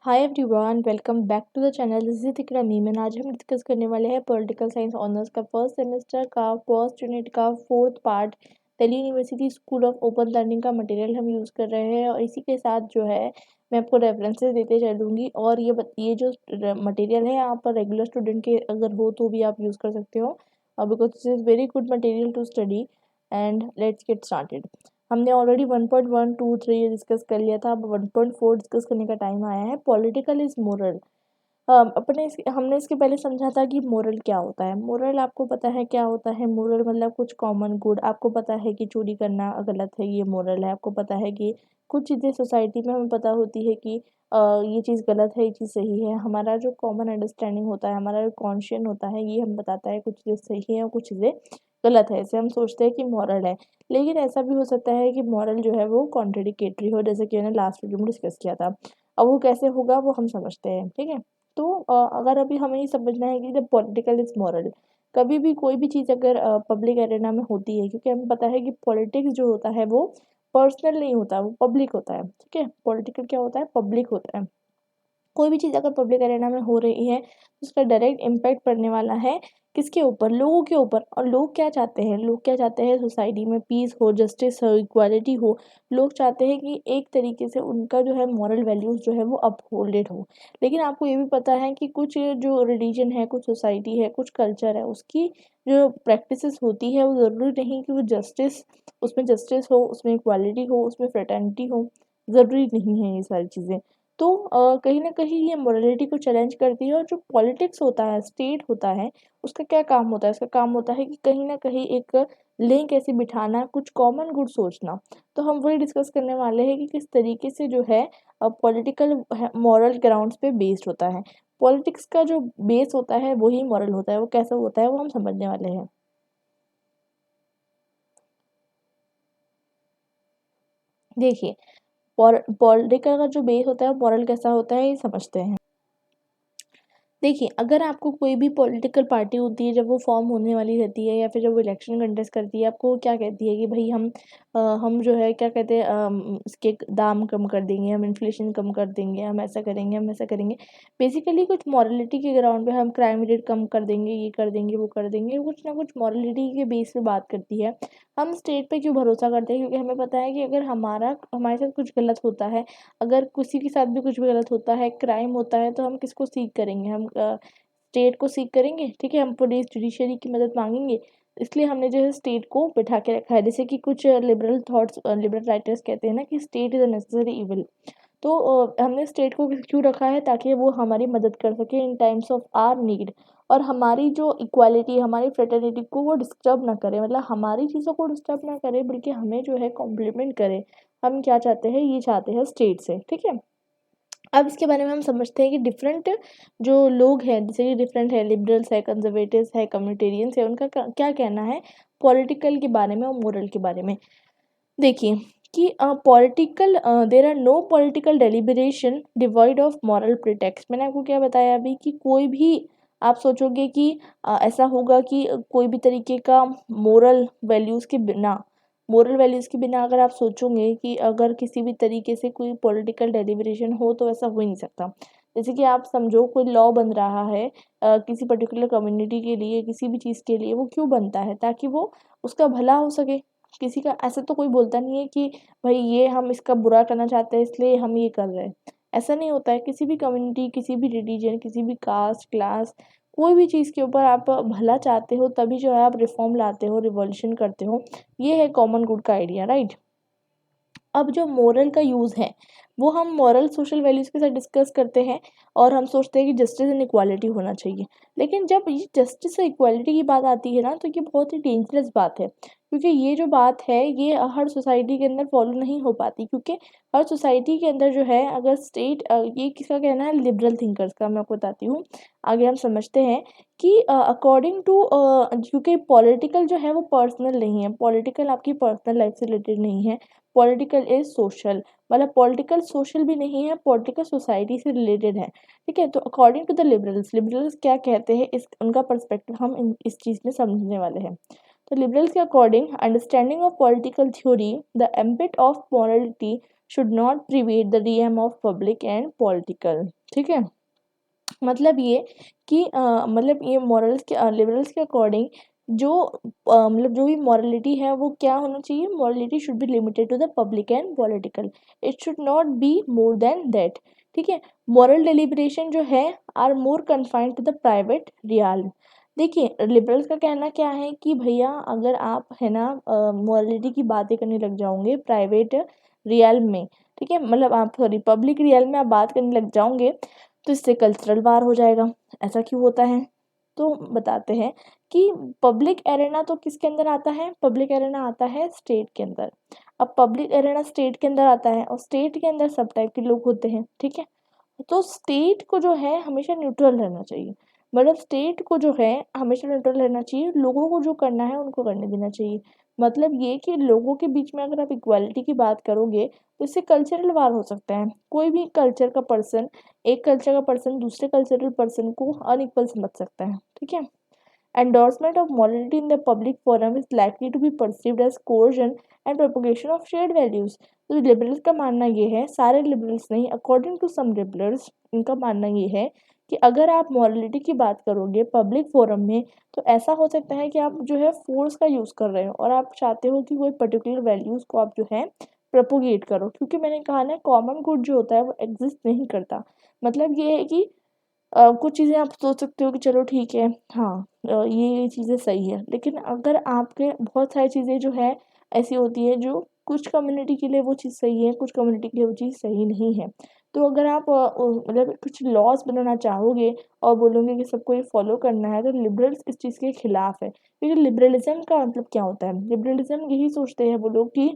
Hi everyone, welcome back to the channel. This is Iqra Meem and आज हम discuss करने वाले हैं पॉलिटिकल साइंस ऑनर्स का फर्स्ट सेमेस्टर का फर्स्ट यूनिट का fourth part. Delhi university school of open learning का मटेरियल हम यूज़ कर रहे हैं और इसी के साथ जो है मैं आपको रेफरेंसेस देते चलूँगी। और ये जो मटेरियल है आप रेगुलर स्टूडेंट के अगर हो तो भी आप यूज़ कर सकते हो because this is very good material to study. And let's get started. हमने ऑलरेडी 1.1 2 3 डिस्कस कर लिया था। अब 1.4 डिस्कस करने का टाइम आया है। Political is moral. हमने इसके पहले समझा था कि मोरल क्या होता है। मोरल आपको पता है क्या होता है। मोरल मतलब कुछ कॉमन गुड। आपको पता है कि चोरी करना गलत है, ये मोरल है। आपको पता है कि कुछ चीज़ें सोसाइटी में हमें पता होती है कि ये चीज़ गलत है, ये चीज़ सही है। हमारा जो कॉमन अंडरस्टैंडिंग होता है, हमारा जो कॉन्शियन होता है, ये हम बताता है कुछ चीज़ें सही है और कुछ चीज़ें गलत है। इसे हम सोचते हैं कि मॉरल है। लेकिन ऐसा भी हो सकता है कि मॉरल जो है वो कॉन्ट्रडिक्टरी हो, जैसे कि मैंने लास्ट वीडियो में डिस्कस किया था। अब वो कैसे होगा वो हम समझते हैं, ठीक है। तो अगर अभी हमें ये समझना है कि जब पॉलिटिकल इज मॉरल, कभी भी कोई भी चीज़ अगर पब्लिक एरेना में होती है, क्योंकि हमें पता है कि पॉलिटिक्स जो होता है वो पर्सनल नहीं होता, वो पब्लिक होता है, ठीक है। पॉलिटिकल क्या होता है, पब्लिक होता है। कोई भी चीज़ अगर पब्लिक अरेना में हो रही है तो उसका डायरेक्ट इम्पैक्ट पड़ने वाला है किसके ऊपर, लोगों के ऊपर। और लोग क्या चाहते हैं, लोग क्या चाहते हैं, सोसाइटी में पीस हो, जस्टिस हो, इक्वालिटी हो। लोग चाहते हैं कि एक तरीके से उनका जो है मॉरल वैल्यूज़ जो है वो अपहोल्डेड हो। लेकिन आपको ये भी पता है कि कुछ जो रिलीजन है, कुछ सोसाइटी है, कुछ कल्चर है, उसकी जो प्रैक्टिसेस होती है वो ज़रूरी नहीं कि वो जस्टिस हो, उसमें इक्वालिटी हो, उसमें फ्रेटर्निटी हो। ज़रूरी नहीं है ये सारी चीज़ें। तो कहीं न कहीं ये मोरालिटी को चैलेंज करती है। और जो पॉलिटिक्स होता है, स्टेट होता है, उसका क्या काम होता है? उसका काम होता है कि कहीं न कहीं एक लिंक ऐसे बिठाना, कुछ कॉमन गुड सोचना। तो हम वही डिस्कस करने वाले हैं कि किस तरीके से जो है पॉलिटिकल मॉरल ग्राउंड्स पे बेस्ड होता है। पॉलिटिक्स का जो बेस होता है वही मॉरल होता है। वो कैसा होता है वो हम समझने वाले हैं। देखिए, पॉलिटिकल का जो बेस होता है, मॉरल कैसा होता है, ये समझते हैं। देखिए, अगर आपको कोई भी पॉलिटिकल पार्टी होती है, जब वो फॉर्म होने वाली रहती है या फिर जब वो इलेक्शन कंटेस्ट करती है, आपको क्या कहती है कि भई हम जो है क्या कहते हैं, इसके दाम कम कर देंगे, हम इन्फ्लेशन कम कर देंगे, हम ऐसा करेंगे, हम ऐसा करेंगे। बेसिकली कुछ मॉरलिटी के ग्राउंड पे हम क्राइम रेट कम कर देंगे, ये कर देंगे, वो कर देंगे, कुछ ना कुछ मॉरलिटी के बेस पे बात करती है। हम स्टेट पे क्यों भरोसा करते हैं? क्योंकि हमें पता है कि अगर हमारे साथ कुछ गलत होता है, अगर किसी के साथ भी कुछ भी गलत होता है, क्राइम होता है, तो हम किसको सीक करेंगे? हम स्टेट को सीक करेंगे, ठीक है? हम पुलिस जुडिशरी की मदद माँगेंगे। इसलिए हमने जो है स्टेट को बिठा के रखा है। जैसे कि कुछ लिबरल राइटर्स कहते हैं ना कि state is a necessary evil. तो हमने स्टेट को क्यों रखा है? ताकि वो हमारी मदद कर सके इन टाइम्स ऑफ आवर नीड। और हमारी जो इक्वालिटी, हमारी फ्रेटर्निटी को वो डिस्टर्ब ना करे, मतलब हमारी चीज़ों को डिस्टर्ब ना करे, बल्कि हमें जो है कॉम्प्लीमेंट करे। हम क्या चाहते हैं? ये चाहते हैं स्टेट से, ठीक है? अब इसके बारे में हम समझते हैं कि डिफरेंट जो लोग हैं, जैसे कि डिफरेंट है, लिबरल्स है, कंजर्वेटिव्स है, कम्युनिटेरियंस है, उनका क्या कहना है पॉलिटिकल के बारे में और मोरल के बारे में। देखिए कि political there are no political deliberation devoid of moral pretext. मैंने आपको क्या बताया अभी कि कोई भी आप सोचोगे कि ऐसा होगा कि कोई भी तरीके का मोरल वैल्यूज़ के बिना अगर आप सोचोगे कि अगर किसी भी तरीके से कोई पॉलिटिकल डेलिब्रेशन हो तो ऐसा हो ही नहीं सकता। जैसे कि आप समझो कोई लॉ बन रहा है किसी पर्टिकुलर कम्युनिटी के लिए, किसी भी चीज़ के लिए, वो क्यों बनता है? ताकि वो उसका भला हो सके। किसी का ऐसा तो कोई बोलता नहीं है कि भाई ये हम इसका बुरा करना चाहते हैं इसलिए हम ये कर रहे हैं। ऐसा नहीं होता है। किसी भी कम्युनिटी, किसी भी रिलीजन, किसी भी कास्ट, क्लास, कोई भी चीज़ के ऊपर आप भला चाहते हो तभी जो है आप रिफ़ॉर्म लाते हो, रिवॉल्यूशन करते हो। ये है कॉमन गुड का आइडिया, राइट? अब जो मोरल का यूज़ है, वो हम मॉरल सोशल वैल्यूज़ के साथ डिस्कस करते हैं और हम सोचते हैं कि जस्टिस एंड इक्वालिटी होना चाहिए। लेकिन जब ये जस्टिस और इक्वालिटी की बात आती है ना, तो ये बहुत ही डेंजरस बात है। क्योंकि ये जो बात है, ये हर सोसाइटी के अंदर फॉलो नहीं हो पाती। क्योंकि हर सोसाइटी के अंदर जो है अगर ये किसका कहना है, लिबरल थिंकर्स का, मैं आपको बताती हूँ। आगे हम समझते हैं कि अकॉर्डिंग टू क्योंकि पॉलिटिकल जो है वो पर्सनल नहीं है, पॉलिटिकल आपकी पर्सनल लाइफ से रिलेटेड नहीं है। पॉलिटिकल इज सोशल, मतलब पॉलिटिकल सोशल भी नहीं है, पॉलिटिकल सोसाइटी से रिलेटेड है, ठीक है। तो अकॉर्डिंग टू द लिबरल्स क्या कहते हैं, इस उनका पर्सपेक्टिव हम इस चीज़ में समझने वाले हैं। तो लिबरल्स के according understanding of political theory, the ambit of morality should not private the रियम of public and political. ठीक है। मतलब ये कि मतलब ये मॉरल्स के लिबरल्स के अकॉर्डिंग जो मतलब जो भी मॉरलिटी है वो क्या होना चाहिए, morality should be limited to the public and political, it should not be more than that. ठीक है। मॉरल डेलिब्रेशन जो है are more confined to the private realm. देखिए लिबरल्स का कहना क्या है कि भैया अगर आप है ना मॉरलिटी की बातें करने लग जाओगे प्राइवेट रियल में, ठीक है, मतलब आप सॉरी पब्लिक रियल में आप बात करने लग जाओगे तो इससे कल्चरल वार हो जाएगा। ऐसा क्यों होता है? तो बताते हैं कि पब्लिक एरेना तो किसके अंदर आता है, पब्लिक एरेना आता है स्टेट के अंदर। अब पब्लिक एरेना स्टेट के अंदर आता है और स्टेट के अंदर सब टाइप के लोग होते हैं, ठीक है। तो स्टेट को जो है हमेशा न्यूट्रल रहना चाहिए, मतलब स्टेट को जो है हमेशा न्यूट्रल रहना चाहिए, लोगों को जो करना है उनको करने देना चाहिए। मतलब ये कि लोगों के बीच में अगर आप इक्वालिटी की बात करोगे तो इससे कल्चरल वार हो सकता है। कोई भी कल्चर का पर्सन, एक कल्चर का पर्सन दूसरे कल्चरल पर्सन को अनइक्वल समझ सकता है, ठीक है। Endorsement of morality in the public forum is likely to be perceived as coercion and propagation of shared values। तो लिबरल्स का मानना ये है, सारे लिबरल्स नहीं, अकॉर्डिंग टू सम लिबरल्स इनका मानना ये है कि अगर आप मॉरलिटी की बात करोगे पब्लिक फोरम में तो ऐसा हो सकता है कि आप जो है फोर्स का यूज़ कर रहे हो और आप चाहते हो कि कोई पर्टिकुलर वैल्यूज़ को आप जो है प्रोपोगेट करो, क्योंकि मैंने कहा ना कॉमन गुड जो होता है वो एग्जिस्ट नहीं करता। मतलब ये है कि कुछ चीज़ें आप सोच सकते हो कि चलो ठीक है, हाँ ये चीज़ें सही है, लेकिन अगर आपके बहुत सारी चीज़ें जो है ऐसी होती है जो कुछ कम्युनिटी के लिए वो चीज़ सही है, कुछ कम्युनिटी के लिए वो चीज़ सही नहीं है। तो अगर आप मतलब कुछ लॉज बनाना चाहोगे और बोलोगे कि सबको ये फॉलो करना है तो लिबरल्स इस चीज़ के खिलाफ है, क्योंकि लिबरलिज्म का मतलब क्या होता है, लिबरलिज्म यही सोचते हैं वो लोग कि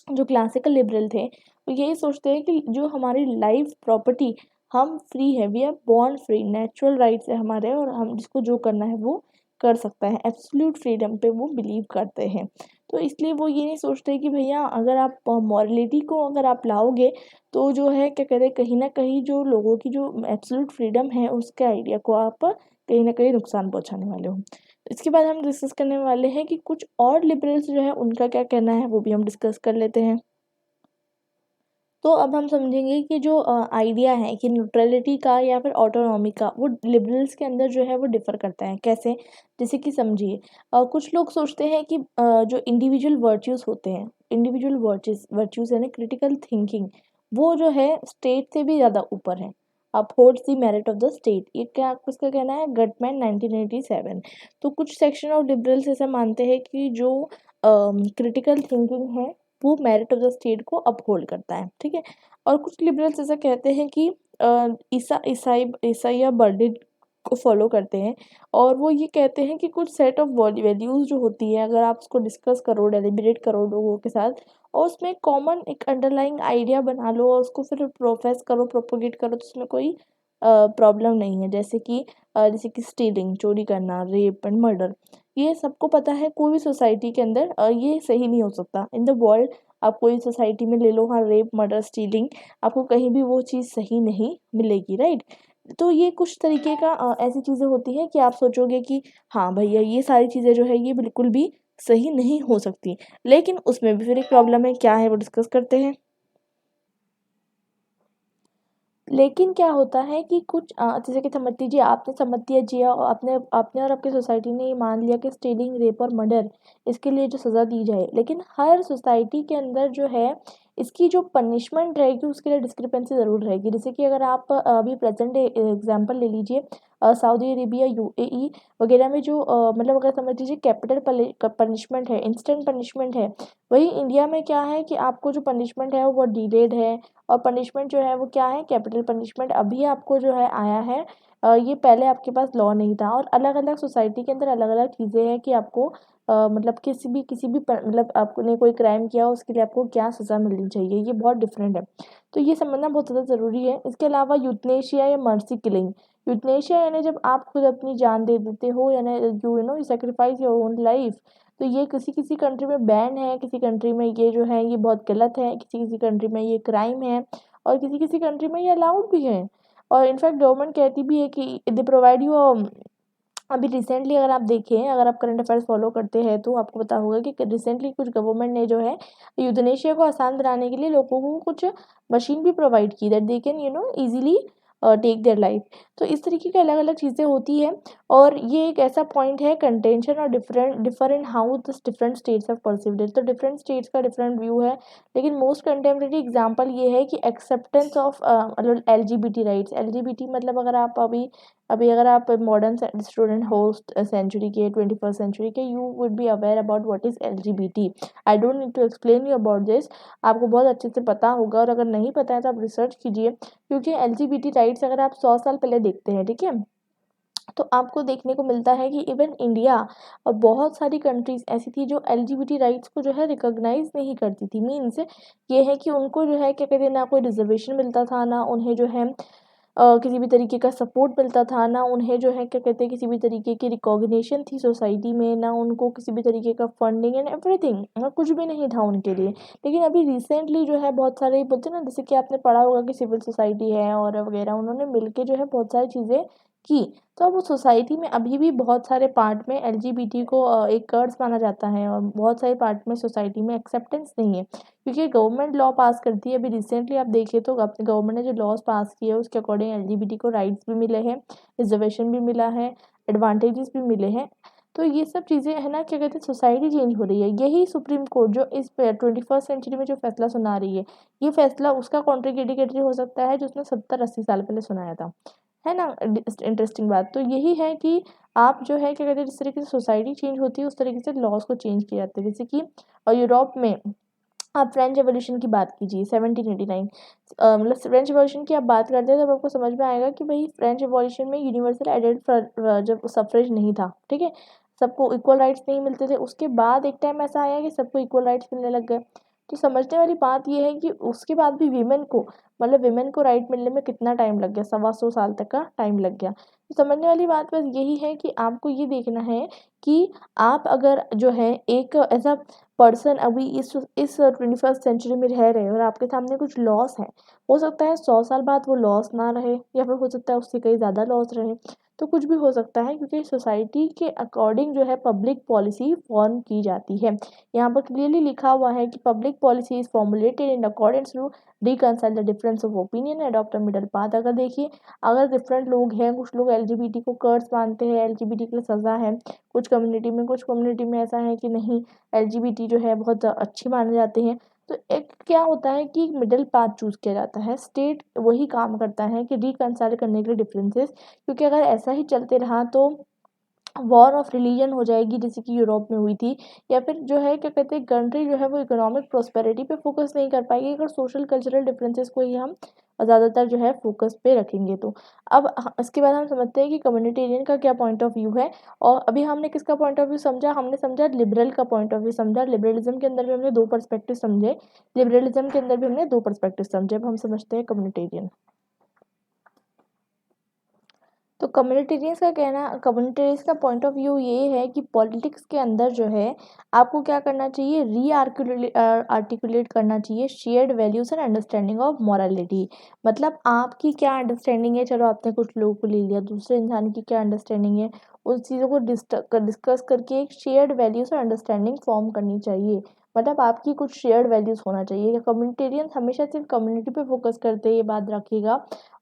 जो क्लासिकल लिबरल थे वो यही सोचते हैं कि जो हमारी लाइफ प्रॉपर्टी, हम फ्री है, we are born free, natural rights है हमारे और हम जिसको जो करना है वो कर सकता है, एब्सोल्यूट फ्रीडम पे वो बिलीव करते हैं। तो इसलिए वो ये नहीं सोचते कि भैया अगर आप मॉरलिटी को अगर आप लाओगे तो जो है क्या कहते हैं कहीं ना कहीं जो लोगों की जो एब्सोल्यूट फ्रीडम है उसके आइडिया को आप कहीं ना कहीं नुकसान पहुंचाने वाले हो। इसके बाद हम डिस्कस करने वाले हैं कि कुछ और लिबरल्स जो है उनका क्या कहना है वो भी हम डिस्कस कर लेते हैं। तो अब हम समझेंगे कि जो आइडिया है कि न्यूट्रलिटी का या फिर ऑटोनॉमी का वो लिबरल्स के अंदर जो है वो डिफर करता है कैसे। जैसे कि समझिए कुछ लोग सोचते हैं कि जो इंडिविजुअल वर्च्यूज़ होते हैं, इंडिविजुअल वर्च्यूज़ वर्च्यूज़ यानी क्रिटिकल थिंकिंग, वो जो है स्टेट से भी ज़्यादा ऊपर है। Upholds the merit of the state, ये क्या किसका कहना है, गटमैन 1987। तो कुछ सेक्शन ऑफ लिबरल्स ऐसा मानते हैं कि जो क्रिटिकल थिंकिंग है वो मेरिट ऑफ द स्टेट को अपहोल्ड करता है, ठीक है। और कुछ लिबरल्स ऐसा कहते हैं कि ईसाई या बर्डिड को फॉलो करते हैं और वो ये कहते हैं कि कुछ सेट ऑफ वैल्यूज़ जो होती है अगर आप उसको डिस्कस करो डेलिब्रेट करो लोगों के साथ और उसमें कॉमन एक अंडरलाइंग आइडिया बना लो और उसको फिर प्रोफेस करो प्रोपोगेट करो तो उसमें कोई प्रॉब्लम नहीं है। जैसे कि स्टीलिंग, चोरी करना, रेप एंड मर्डर, ये सबको पता है कोई भी सोसाइटी के अंदर ये सही नहीं हो सकता इन द वर्ल्ड। आप कोई सोसाइटी में ले लो, हाँ रेप मर्डर स्टीलिंग, आपको कहीं भी वो चीज़ सही नहीं मिलेगी, राइट। तो ये कुछ तरीके का ऐसी चीज़ें होती हैं कि आप सोचोगे कि हाँ भैया ये सारी चीज़ें जो है ये बिल्कुल भी सही नहीं हो सकती, लेकिन उसमें भी फिर एक प्रॉब्लम है, क्या है वो डिस्कस करते हैं। लेकिन क्या होता है कि कुछ जैसे कि समझ लीजिए आपने समझ जिया और आपने आपने और आपकी सोसाइटी ने ये मान लिया कि स्टीलिंग रेप और मर्डर इसके लिए जो सज़ा दी जाए, लेकिन हर सोसाइटी के अंदर जो है इसकी जो पनिशमेंट रहेगी उसके लिए डिस्क्रिपेंसी ज़रूर रहेगी। जैसे कि अगर आप अभी प्रेजेंट एग्जांपल ले लीजिए, सऊदी अरेबिया, यूएई वगैरह में जो मतलब अगर समझ लीजिए कैपिटल पनिशमेंट है, इंस्टेंट पनिशमेंट है, वही इंडिया में क्या है कि आपको जो पनिशमेंट है वो डिलेड है और पनिशमेंट जो है वो क्या है, कैपिटल पनिशमेंट अभी आपको जो है आया है। ये पहले आपके पास लॉ नहीं था और अलग अलग सोसाइटी के अंदर अलग अलग चीज़ें हैं कि आपको मतलब मतलब आपने कोई क्राइम किया उसके लिए आपको क्या सज़ा मिलनी चाहिए, ये बहुत डिफरेंट है। तो ये समझना बहुत ज़्यादा ज़रूरी है। इसके अलावा यूथनेशिया या मर्सी किलिंग, यूथनेशिया यानी जब आप खुद अपनी जान दे देते हो, यानी you sacrifice your own life. तो ये किसी किसी कंट्री में बैन है, किसी कंट्री में ये जो है ये बहुत गलत है, किसी किसी कंट्री में ये क्राइम है और किसी किसी कंट्री में ये अलाउड भी है। और इनफैक्ट गवर्नमेंट कहती भी है कि दे प्रोवाइड यू अभी रिसेंटली अगर आप देखें, अगर आप करंट अफेयर्स फॉलो करते हैं तो आपको पता होगा कि रिसेंटली कुछ गवर्नमेंट ने जो है यूथनेशिया को आसान बनाने के लिए लोगों को कुछ मशीन भी प्रोवाइड की that they can easily take their life. तो इस तरीके की अलग अलग चीज़ें होती है और ये एक ऐसा पॉइंट है कंटेंशन और differ in how this different states have perceived it. तो डिफरेंट स्टेट्स का डिफरेंट व्यू है, लेकिन मोस्ट कंटेम्प्रेरी एग्जांपल ये है कि एक्सेप्टेंस ऑफ मतलब एलजीबीटी राइट्स। एलजीबीटी मतलब अगर आप अभी अभी अगर आप मॉडर्न स्टूडेंट हो सेंचुरी के 21st सेंचुरी के, you would be aware about what is LGBT. I don't need to explain you about this, आपको बहुत अच्छे से पता होगा, और अगर नहीं पता है तो आप रिसर्च कीजिए, क्योंकि एलजीबीटी राइट्स अगर आप 100 साल पहले देखते हैं, ठीक है, तो आपको देखने को मिलता है कि इवन इंडिया और बहुत सारी कंट्रीज ऐसी थी जो एलजीबीटी राइट्स को जो है रिकॉग्नाइज नहीं करती थी। मीन्स ये है कि उनको जो है क्या कहते हैं, ना कोई रिजर्वेशन मिलता था, ना उन्हें जो है किसी भी तरीके का सपोर्ट मिलता था, ना उन्हें जो है क्या कहते हैं किसी भी तरीके की रिकॉग्निशन थी सोसाइटी में, ना उनको किसी भी तरीके का फंडिंग एंड एवरीथिंग, कुछ भी नहीं था उनके लिए। लेकिन अभी रिसेंटली जो है बहुत सारे बोलते हैं ना, जैसे कि आपने पढ़ा होगा कि सिविल सोसाइटी है और वगैरह, उन्होंने मिलके जो है बहुत सारी चीज़ें की। तो अब उस सोसाइटी में अभी भी बहुत सारे पार्ट में एलजीबीटी को एक कर्स माना जाता है, और बहुत सारे पार्ट में सोसाइटी में एक्सेप्टेंस नहीं है, क्योंकि गवर्नमेंट लॉ पास करती है। अभी रिसेंटली आप देखिए तो गवर्नमेंट ने जो लॉज पास किए उसके अकॉर्डिंग एलजीबीटी को राइट्स भी मिले हैं, रिजर्वेशन भी मिला है, एडवांटेजेस भी मिले हैं। तो ये सब चीज़ें है ना, क्या कहते हैं, सोसाइटी चेंज हो रही है। यही सुप्रीम कोर्ट जो इस 21st सेंचुरी में जो फैसला सुना रही है, ये फैसला उसका कॉन्ट्रिडिकेटरी हो सकता है जो उसने 70-80 साल पहले सुनाया था। है ना इंटरेस्टिंग बात। तो यही है कि आप जो है क्या कहते हैं, जिस तरीके से सोसाइटी चेंज होती है उस तरीके से लॉज को चेंज किए जाते हैं। जैसे कि यूरोप में आप फ्रेंच रेवोल्यूशन की बात कीजिए 1789, मतलब फ्रेंच रेवोल्यूशन की आप बात करते हैं तब आपको समझ में आएगा कि भाई फ्रेंच रेवोल्यूशन में यूनिवर्सल एडेड जब सफरेज नहीं था, ठीक है, सबको इक्वल राइट्स नहीं मिलते थे। उसके बाद एक टाइम ऐसा आया कि सबको इक्वल राइट्स मिलने लग गए। तो समझने वाली बात यह है कि उसके बाद भी विमेन को राइट मिलने में कितना टाइम लग गया, 125 साल तक का टाइम लग गया। तो समझने वाली बात बस यही है कि आपको ये देखना है कि आप अगर जो है एक ऐसा पर्सन अभी इस 21st सेंचुरी में रह रहे हैं और आपके सामने कुछ लॉस है, हो सकता है 100 साल बाद वो लॉस ना रहे, या फिर हो सकता है उससे कहीं ज़्यादा लॉस रहे। तो कुछ भी हो सकता है, क्योंकि सोसाइटी के अकॉर्डिंग जो है पब्लिक पॉलिसी फॉर्म की जाती है। यहाँ पर क्लियरली लिखा हुआ है कि public policy is formulated in accordance to reconcile the difference of opinion and adopt a middle path. अगर देखिए, अगर डिफरेंट लोग हैं, कुछ लोग एलजीबीटी को कर्स मानते हैं, एलजीबीटी के लिए सज़ा है, कुछ कम्युनिटी में ऐसा है कि नहीं, एलजीबीटी जो है बहुत अच्छी माने जाते हैं। तो एक क्या होता है कि मिडिल पाथ चूज़ किया जाता है। स्टेट वही काम करता है कि रिकंसाइल करने के लिए डिफरेंसेस, क्योंकि अगर ऐसा ही चलते रहा तो वॉर ऑफ रिलीजन हो जाएगी, जैसे कि यूरोप में हुई थी। या फिर जो है क्या कहते हैं, कंट्री जो है वो इकोनॉमिक प्रोस्पेरिटी पे फोकस नहीं कर पाएगी अगर सोशल कल्चरल डिफरेंसेस को ही हम ज़्यादातर जो है फोकस पे रखेंगे। तो अब इसके बाद हम समझते हैं कि कम्युनिटेरियन का क्या पॉइंट ऑफ व्यू है। और अभी हमने किसका पॉइंट ऑफ व्यू समझा, हमने समझा लिबरल का पॉइंट ऑफ व्यू समझा। लिबरलिज्म के अंदर भी हमने दो पर्सपेक्टिव समझे, लिबरलिज्म के अंदर भी हमने दो पर्सपेक्टिव समझे। अब हम समझते हैं कम्युनिटेरियन। तो कम्युनिटेरियंस का पॉइंट ऑफ व्यू ये है कि पॉलिटिक्स के अंदर जो है आपको क्या करना चाहिए, आर्टिकुलेट करना चाहिए shared values and understanding of morality. मतलब आपकी क्या अंडरस्टैंडिंग है, चलो आपने कुछ लोगों को ले लिया, दूसरे इंसान की क्या अंडरस्टैंडिंग है, उस चीज़ों को डिस्कस करके एक शेयर्ड वैल्यूज और अंडरस्टैंडिंग फॉर्म करनी चाहिए। मतलब आपकी कुछ शेयर्ड वैल्यूज होना चाहिए। कम्युनिटेरियंस हमेशा सिर्फ कम्युनिटी पे फोकस करते हैं, ये बात रखिएगा,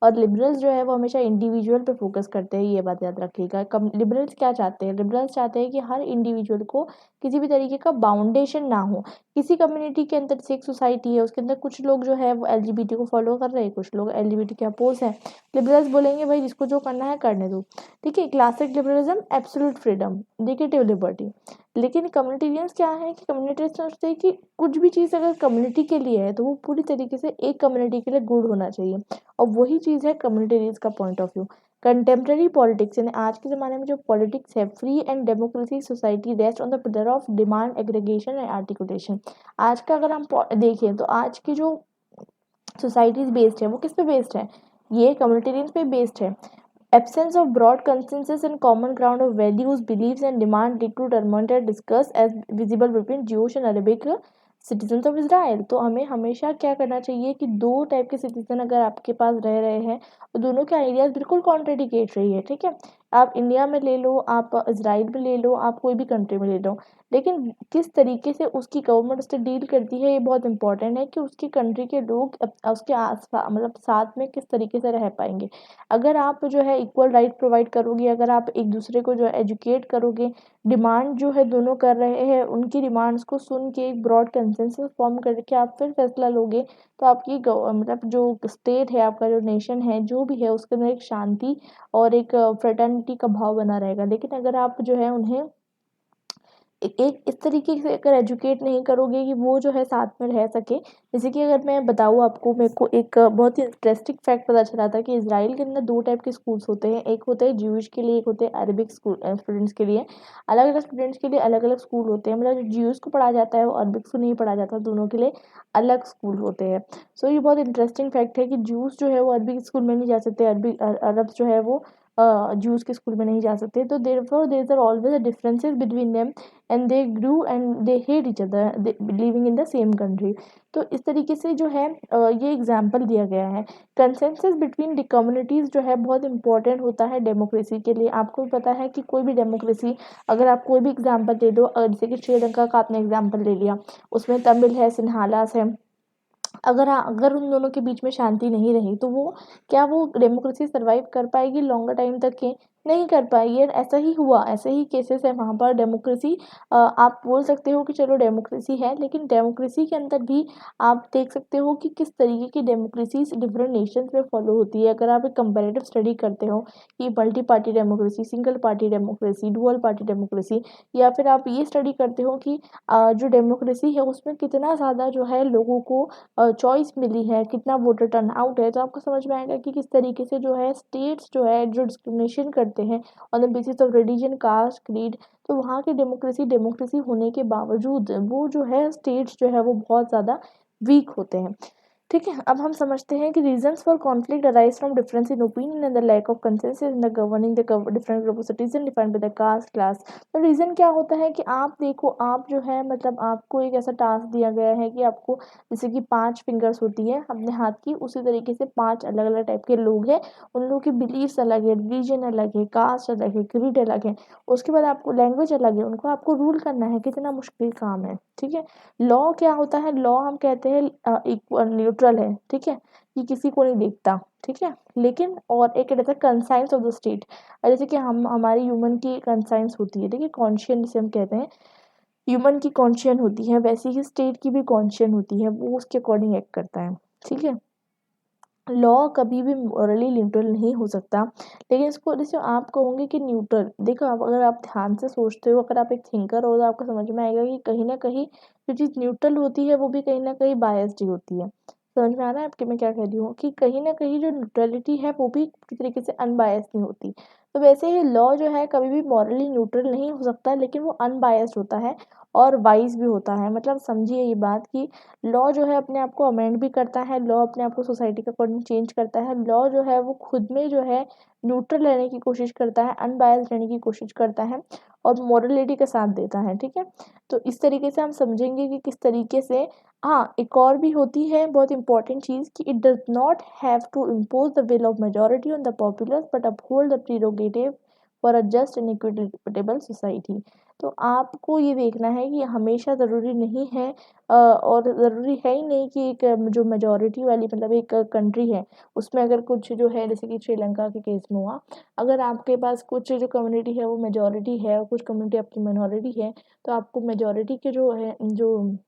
और लिबरल्स जो है वो हमेशा इंडिविजुअल पे फोकस करते हैं, ये बात याद रखिएगा। लिबरल्स क्या चाहते हैं, लिबरल्स चाहते हैं कि हर इंडिविजुअल को किसी भी तरीके का बाउंडेशन ना हो। किसी कम्युनिटी के अंदर से एक सोसाइटी है, उसके अंदर कुछ लोग जो है वो एलजीबीटी को फॉलो कर रहे हैं, कुछ लोग एलजीबीटी के अपोज हैं। लिबरल्स बोलेंगे भाई जिसको जो करना है करने दो, ठीक है, classic liberalism, absolute freedom, negative liberty. लेकिन कम्युनिटेरियंस क्या है कि कम्युनिटेरियंस सोचते हैं कि कुछ भी चीज़ अगर कम्युनिटी के लिए है तो वो पूरी तरीके से एक कम्युनिटी के लिए गुड होना चाहिए, और वही चीज़ है कम्युनिटेरियंस का point of view. Contemporary politics यानी आज के ज़माने में जो पॉलिटिक्स है, free and democracy society rest on the pillar of demand aggregation and articulation. आज का अगर हम देखें तो आज की जो सोसाइटीज बेस्ड है वो किस पे बेस्ड है, ये कम्युनिटेरियंस पे बेस्ड है। Absence of broad consensus and common ground of values, beliefs, and demand lead to turmoil discussed as visible between Jewish and Arabic citizens of Israel। तो हमें हमेशा क्या करना चाहिए कि दो टाइप के सिटीजन अगर आपके पास रह रहे हैं और दोनों के आइडियाज बिल्कुल कॉन्ट्रेडिकेट रही है, ठीक है, आप इंडिया में ले लो, आप इज़राइल में ले लो, आप कोई भी कंट्री में ले लो, लेकिन किस तरीके से उसकी गवर्नमेंट उससे डील करती है ये बहुत इंपॉर्टेंट है कि उसकी कंट्री के लोग उसके आस मतलब साथ में किस तरीके से रह पाएंगे। अगर आप जो है इक्वल राइट प्रोवाइड करोगे, अगर आप एक दूसरे को जो है एजुकेट करोगे, डिमांड जो है दोनों कर रहे हैं, उनकी डिमांड्स को सुन के एक ब्रॉड कंसेंसस फॉर्म करके आप फिर फैसला लोगे, तो आपकी मतलब जो स्टेट है, आपका जो नेशन है, जो भी है उसके अंदर एक शांति और एक फ्रेटर्निटी का भाव बना रहेगा। लेकिन अगर आप जो है उन्हें एक इस तरीके से अगर एजुकेट नहीं करोगे कि वो जो है साथ में रह सके। जैसे कि अगर मैं बताऊँ आपको, मेरे को एक बहुत ही इंटरेस्टिंग फैक्ट पता चला था कि इज़राइल के अंदर 2 टाइप के स्कूल्स होते हैं। एक होते हैं ज्यूइश के लिए, एक होते हैं अरबिक स्कूल स्टूडेंट्स के लिए। अलग-अलग स्टूडेंट्स के लिए अलग-अलग स्कूल होते हैं। मतलब जो ज्यूइश को पढ़ाया जाता है वो अरबिक्स को नहीं पढ़ाया जाता, दोनों के लिए अलग स्कूल होते हैं। सो ये बहुत इंटरेस्टिंग फैक्ट है कि ज्यूस जो है वो अरबिक स्कूल में नहीं जा सकते, अरब्स जो है वो ज्यूस के स्कूल में नहीं जा सकते। तो therefore there are always a differences between them and they grew and they hate each other living in the same country. तो इस तरीके से जो है ये एग्जाम्पल दिया गया है। कंसेंसस बिटवीन द कम्युनिटीज़ जो है बहुत इंपॉर्टेंट होता है डेमोक्रेसी के लिए। आपको भी पता है कि कोई भी डेमोक्रेसी, अगर आप कोई भी एग्जाम्पल ले लो, जैसे कि श्रीलंका का आपने एग्जाम्पल ले लिया, उसमें तमिल है, सिन्हालास है, अगर उन दोनों के बीच में शांति नहीं रही तो वो क्या वो डेमोक्रेसी सर्वाइव कर पाएगी लॉन्गर टाइम तक के? नहीं कर पाएगी। और ऐसा ही हुआ, ऐसे ही केसेस है वहाँ पर। डेमोक्रेसी आप बोल सकते हो कि चलो डेमोक्रेसी है, लेकिन डेमोक्रेसी के अंदर भी आप देख सकते हो कि किस तरीके की डेमोक्रेसीज डिफरेंट नेशंस में फॉलो होती है। अगर आप एक कंपैरेटिव स्टडी करते हो कि multi party democracy, single party democracy, dual party democracy, या फिर आप ये स्टडी करते हो कि जो डेमोक्रेसी है उसमें कितना ज़्यादा जो है लोगों को चॉइस मिली है, कितना वोटर टर्नआउट है, तो आपको समझ में आएगा कि किस तरीके से जो है स्टेट्स जो है जो डिस्क्रिमिनेशन करते हैं on the basis of religion, caste, creed, तो वहाँ की डेमोक्रेसी डेमोक्रेसी होने के बावजूद वो जो है स्टेट्स जो है वो बहुत ज़्यादा वीक होते हैं। ठीक है, अब हम समझते हैं कि reasons for conflict arise from difference in opinion and the lack of consensus in the governing the different group of citizen defined by the caste class. तो रीजन क्या होता है कि आप देखो, आप जो है मतलब आपको एक ऐसा टास्क दिया गया है कि आपको, जैसे कि 5 फिंगर्स होती है अपने हाथ की, उसी तरीके से 5 अलग अलग टाइप के लोग हैं। उन लोगों की बिलीव्स अलग है, रिलीजन अलग है, कास्ट अलग है, क्रीड अलग है, उसके बाद आपको लैंग्वेज अलग है, उनको आपको रूल करना है, कितना मुश्किल काम है। ठीक है, लॉ क्या होता है? लॉ हम कहते हैं इक्वल न्यूट्रल है, ठीक है, ये किसी को नहीं देखता, ठीक है। लेकिन और एक रहता है कंसाइंस ऑफ द स्टेट, जैसे कि हम हमारी ह्यूमन की कंसाइंस होती है, ठीक है, कॉन्शियन जिसे हम कहते हैं, ह्यूमन की कॉन्शियन होती है, वैसे ही स्टेट की भी कॉन्शियन होती है, वो उसके अकॉर्डिंग एक्ट करता है। ठीक है, लॉ कभी भी मॉरली न्यूट्रल नहीं हो सकता। लेकिन इसको जैसे आप कहोगे कि न्यूट्रल, देखो आप अगर आप ध्यान से सोचते हो, अगर आप एक थिंकर हो, तो आपको समझ में आएगा कि कहीं ना कहीं जो चीज़ न्यूट्रल होती है वो भी कहीं ना कहीं बायस्ड ही होती है। समझ में आ रहा है आपके मैं क्या कह रही हूँ, कि कहीं ना कहीं जो न्यूट्रलिटी है वो भी किसी तरीके से अनबायस्ड नहीं होती। तो वैसे ही लॉ जो है कभी भी मॉरली न्यूट्रल नहीं हो सकता, लेकिन वो अनबायस्ड होता है और वाइज भी होता है। मतलब समझिए ये बात कि लॉ जो है अपने आप को अमेंड भी करता है, लॉ अपने आप को सोसाइटी के अकॉर्डिंग चेंज करता है, लॉ जो है वो खुद में जो है न्यूट्रल रहने की कोशिश करता है, अनबायस्ड रहने की कोशिश करता है और मोरलिटी का साथ देता है। ठीक है, तो इस तरीके से हम समझेंगे कि किस तरीके से। हाँ, एक और भी होती है बहुत इंपॉर्टेंट चीज़ कि it does not have to impose the will of majority on the popular but uphold the prerogative for a just and equitable society. तो आपको ये देखना है कि हमेशा ज़रूरी नहीं है और ज़रूरी है ही नहीं कि एक जो मेजॉरिटी वाली मतलब एक कंट्री है उसमें अगर कुछ जो है, जैसे कि श्रीलंका के केस में हुआ, अगर आपके पास कुछ जो कम्युनिटी है वो मेजॉरिटी है और कुछ कम्युनिटी आपकी माइनॉरिटी है, तो आपको मेजॉरिटी के जो है जो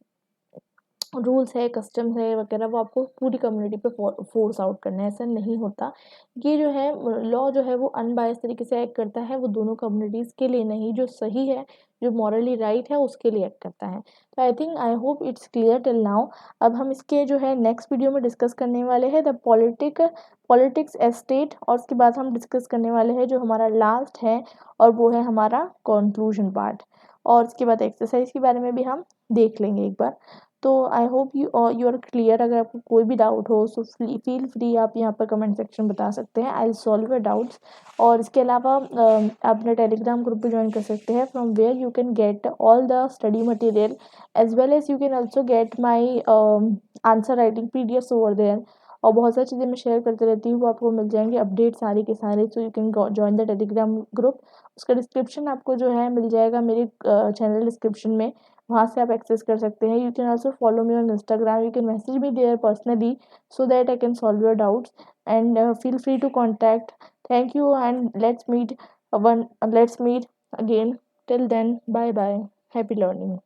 रूल्स है, कस्टम्स है वगैरह, वो आपको पूरी कम्युनिटी पे फोर्स आउट करना है। ऐसा नहीं होता। ये जो है लॉ जो है वो अनबायस तरीके से एक्ट करता है, वो दोनों कम्युनिटीज़ के लिए नहीं, जो सही है, जो मॉरली राइट है उसके लिए एक्ट करता है। तो I think I hope it's clear till now. अब हम इसके जो है नेक्स्ट वीडियो में डिस्कस करने वाले हैं द पॉलिटिक्स एज स्टेट, और उसके बाद हम डिस्कस करने वाले हैं जो हमारा लास्ट है, और वो है हमारा कंक्लूजन पार्ट, और उसके बाद एक्सरसाइज के बारे में भी हम देख लेंगे एक बार। तो I hope you are clear. अगर आपको कोई भी डाउट हो सो फील फ्री, आप यहाँ पर कमेंट सेक्शन बता सकते हैं, I will solve your doubts. और इसके अलावा आप अपने टेलीग्राम ग्रुप भी ज्वाइन कर सकते हैं, from where you can get all the study material as well as you can also get my answer writing PDF over there. और बहुत सारी चीज़ें मैं शेयर करते रहती हूँ, वो आपको मिल जाएंगे अपडेट सारे के सारे। So you can join the Telegram group. उसका डिस्क्रिप्शन आपको जो है मिल जाएगा मेरे चैनल डिस्क्रिप्शन में, वहाँ से आप एक्सेस कर सकते हैं। You can also follow me on Instagram, you can message me there personally so that I can solve your doubts, and feel free to contact. Thank you, and let's meet again. Till then, bye bye. Happy learning.